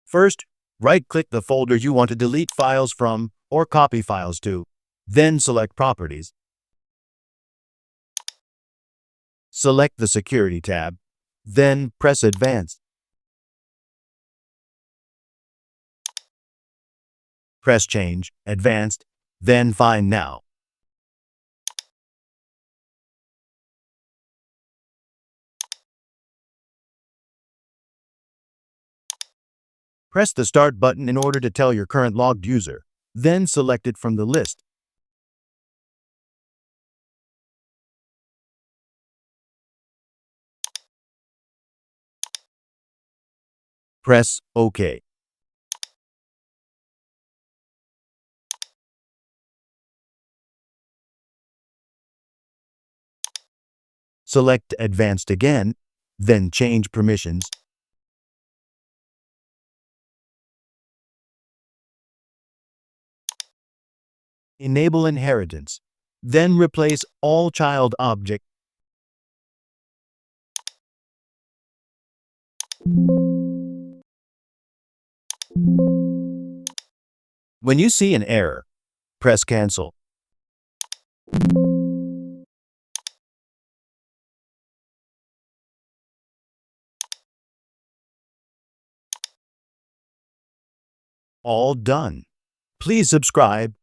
First, right-click the folder you want to delete files from or copy files to. Then select Properties. Select the Security tab. Then press Advanced. Press Change, Advanced, then Find Now. Press the Start button in order to tell your current logged user. Then select it from the list. Press OK. Select Advanced again, then change permissions. Enable inheritance. Then replace all child objects. When you see an error, press Cancel. All done. Please subscribe